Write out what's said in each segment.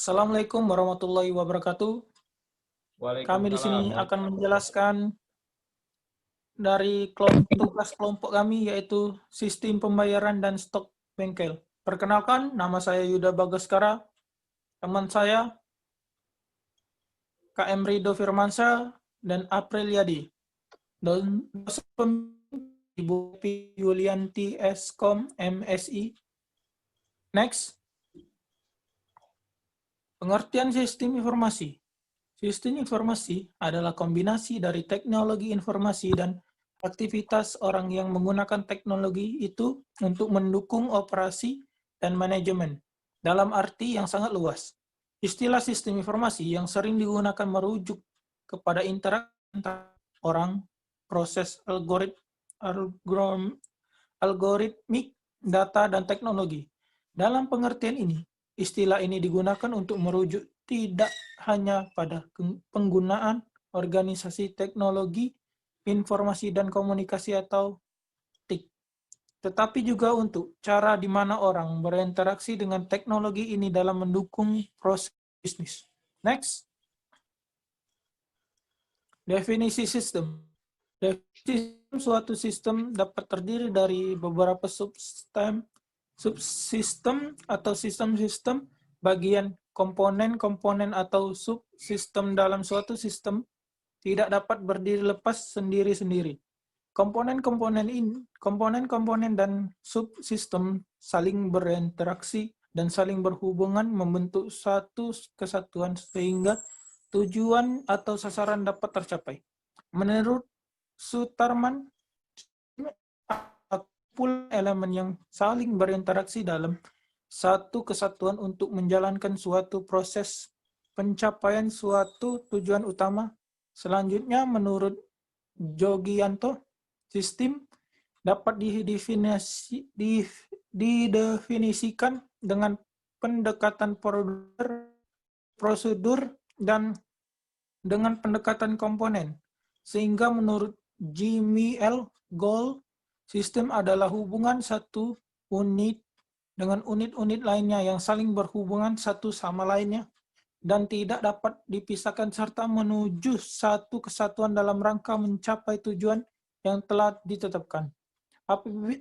Assalamualaikum warahmatullahi wabarakatuh. Kami di sini Waalaikumsalam. akan menjelaskan dari tugas kelompok kami, yaitu sistem pembayaran dan stok bengkel. Perkenalkan, nama saya Yuda Bagaskara, teman saya KM Rido Firmansyah dan April Yadi. Dan dosen Ibu Yulianti Eskom MSI. Next. Pengertian sistem informasi. Sistem informasi adalah kombinasi dari teknologi informasi dan aktivitas orang yang menggunakan teknologi itu untuk mendukung operasi dan manajemen dalam arti yang sangat luas. Istilah sistem informasi yang sering digunakan merujuk kepada interaksi antara orang, proses algoritmik, data, dan teknologi. Dalam pengertian ini, istilah ini digunakan untuk merujuk tidak hanya pada penggunaan organisasi teknologi, informasi dan komunikasi atau TIK, tetapi juga untuk cara di mana orang berinteraksi dengan teknologi ini dalam mendukung proses bisnis. Next. Definisi sistem. Definisi suatu sistem dapat terdiri dari beberapa subsistem atau sistem-sistem, bagian komponen-komponen atau subsistem dalam suatu sistem tidak dapat berdiri lepas sendiri-sendiri. Komponen-komponen dan subsistem saling berinteraksi dan saling berhubungan membentuk satu kesatuan sehingga tujuan atau sasaran dapat tercapai. Menurut Sutarman, elemen yang saling berinteraksi dalam satu kesatuan untuk menjalankan suatu proses pencapaian suatu tujuan utama. Selanjutnya, menurut Jogianto, sistem dapat didefinisikan dengan pendekatan prosedur dan dengan pendekatan komponen. Sehingga menurut Jimmy L. Gold, sistem adalah hubungan satu unit dengan unit-unit lainnya yang saling berhubungan satu sama lainnya dan tidak dapat dipisahkan serta menuju satu kesatuan dalam rangka mencapai tujuan yang telah ditetapkan.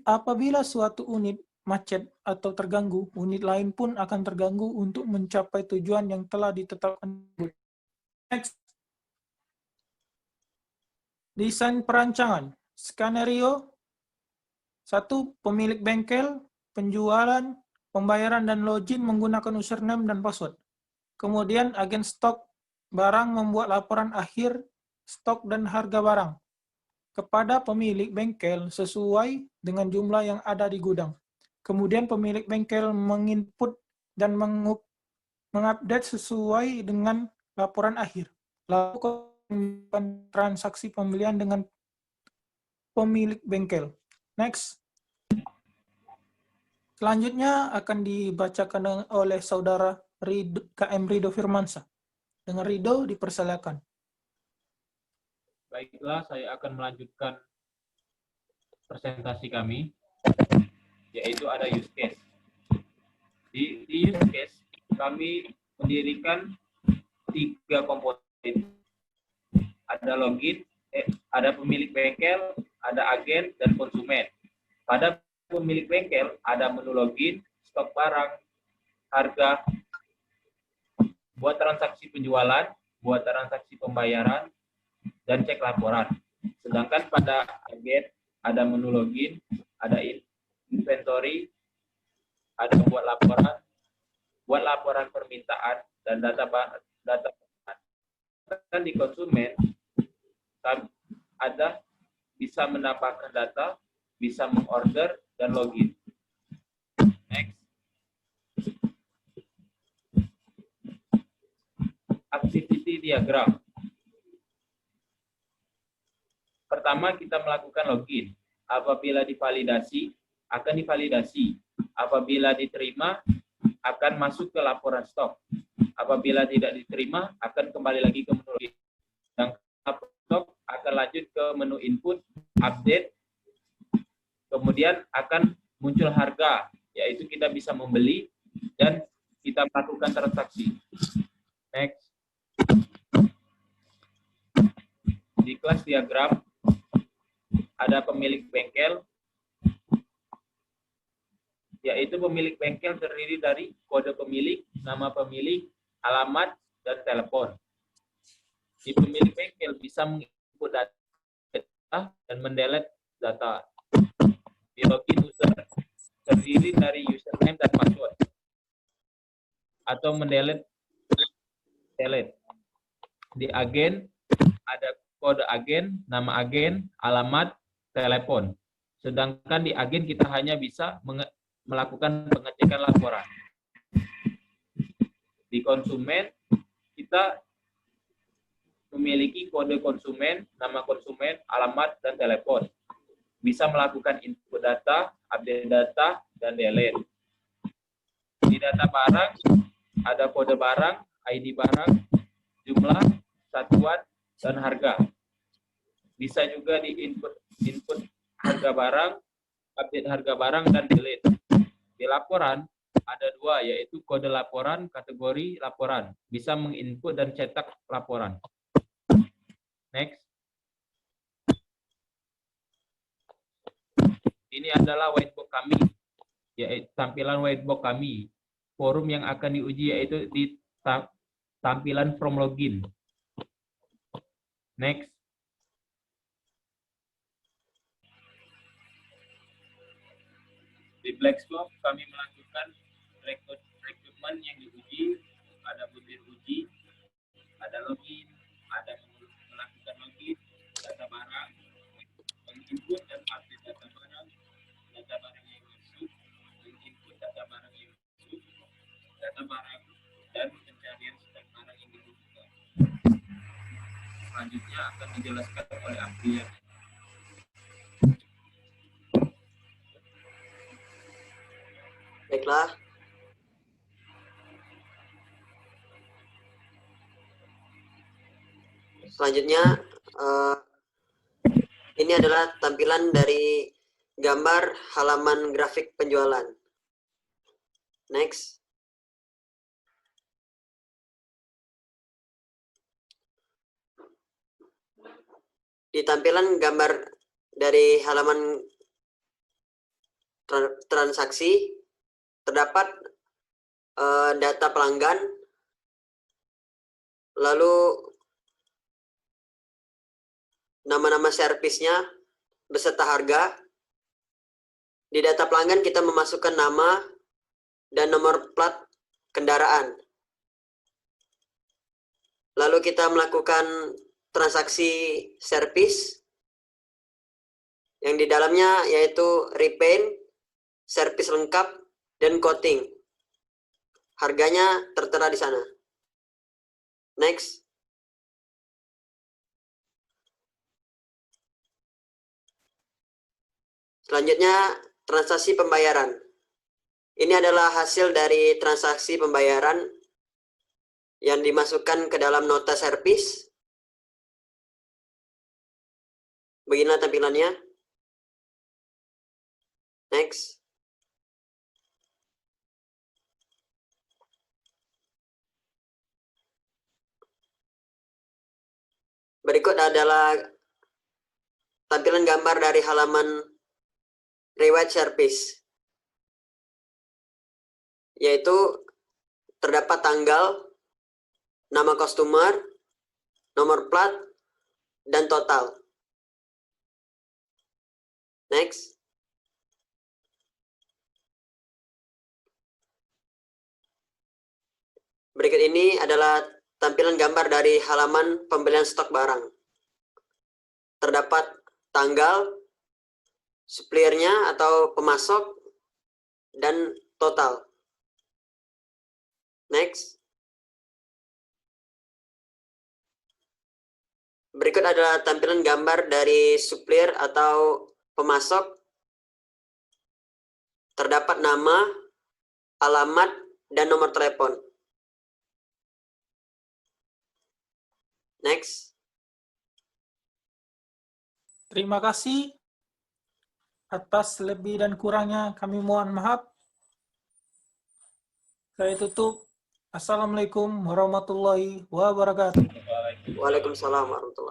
Apabila suatu unit macet atau terganggu, unit lain pun akan terganggu untuk mencapai tujuan yang telah ditetapkan. Next. Desain perancangan. Skenario 1. Pemilik bengkel, penjualan, pembayaran, dan login menggunakan username dan password. Kemudian agen stok barang membuat laporan akhir stok dan harga barang kepada pemilik bengkel sesuai dengan jumlah yang ada di gudang. Kemudian pemilik bengkel menginput dan mengupdate sesuai dengan laporan akhir. Lalu transaksi pembelian dengan pemilik bengkel. Next. Selanjutnya akan dibacakan oleh saudara KM Rido Firmansyah. Dengan Rido, dipersilakan. Baiklah, saya akan melanjutkan presentasi kami, yaitu ada use case. Di use case, kami mendirikan 3 komponen. Ada login, ada pemilik bengkel, ada agen, dan konsumen. Pada pemilik bengkel, ada menu login, stok barang, harga, buat transaksi penjualan, buat transaksi pembayaran, dan cek laporan. Sedangkan pada agen, ada menu login, ada inventory, ada buat laporan permintaan, dan data. Dan di konsumen, ada bisa mendapatkan data, bisa mengorder, dan login. Next. Activity diagram. Pertama, kita melakukan login. Apabila divalidasi, akan divalidasi. Apabila diterima, akan masuk ke laporan stok. Apabila tidak diterima, akan kembali lagi ke menu login. Dan stok akan lanjut ke menu input, update, kemudian akan muncul harga, yaitu kita bisa membeli dan kita melakukan transaksi. Next. Di kelas diagram ada pemilik bengkel, yaitu pemilik bengkel terdiri dari kode pemilik, nama pemilik, alamat, dan telepon. Di pemilik bengkel bisa menginput data dan mendelete data. Di login user terdiri dari username dan password, atau mendelete. Di agen ada kode agen, nama agen, alamat, telepon. Sedangkan di agen kita hanya bisa melakukan pengecekan laporan. Di konsumen kita memiliki kode konsumen, nama konsumen, alamat, dan telepon. Bisa melakukan input data, update data, dan delete. Di data barang ada kode barang, ID barang, jumlah, satuan, dan harga. Bisa juga di input harga barang, update harga barang, dan delete. Di laporan ada dua, yaitu kode laporan, kategori laporan. Bisa menginput dan cetak laporan. Next. Ini adalah whiteboard kami, yaitu tampilan whiteboard kami. Forum yang akan diuji yaitu di tampilan from login. Next. Di Blackscope kami melakukan rekrutmen yang diuji, ada butir uji, ada login, ada melakukan login, data barang, menginput dan update data barang yang masuk, menginput data barang yang masuk, data barang, dan pencarian stok barang yang dibutuhkan. Selanjutnya akan dijelaskan oleh ahli. Baiklah. Selanjutnya, ini adalah tampilan dari gambar halaman grafik penjualan. Next. Di tampilan gambar dari halaman transaksi, terdapat data pelanggan, lalu nama-nama servisnya beserta harga. Di data pelanggan kita memasukkan nama dan nomor plat kendaraan. Lalu kita melakukan transaksi servis yang di dalamnya yaitu repaint, servis lengkap, dan coating. Harganya tertera di sana. Next. Selanjutnya, transaksi pembayaran. Ini adalah hasil dari transaksi pembayaran yang dimasukkan ke dalam nota servis. Beginilah tampilannya. Next. Berikut adalah tampilan gambar dari halaman reward service, yaitu terdapat tanggal, nama customer, nomor plat, dan total. Next. Berikut ini adalah tampilan gambar dari halaman pembelian stok barang. Terdapat tanggal, suppliernya atau pemasok, dan total. Next. Berikut adalah tampilan gambar dari supplier atau pemasok. Terdapat nama, alamat, dan nomor telepon. Next. Terima kasih. Atas lebih dan kurangnya kami mohon maaf. Saya tutup. Assalamualaikum warahmatullahi wabarakatuh. Waalaikumsalam warahmatullahi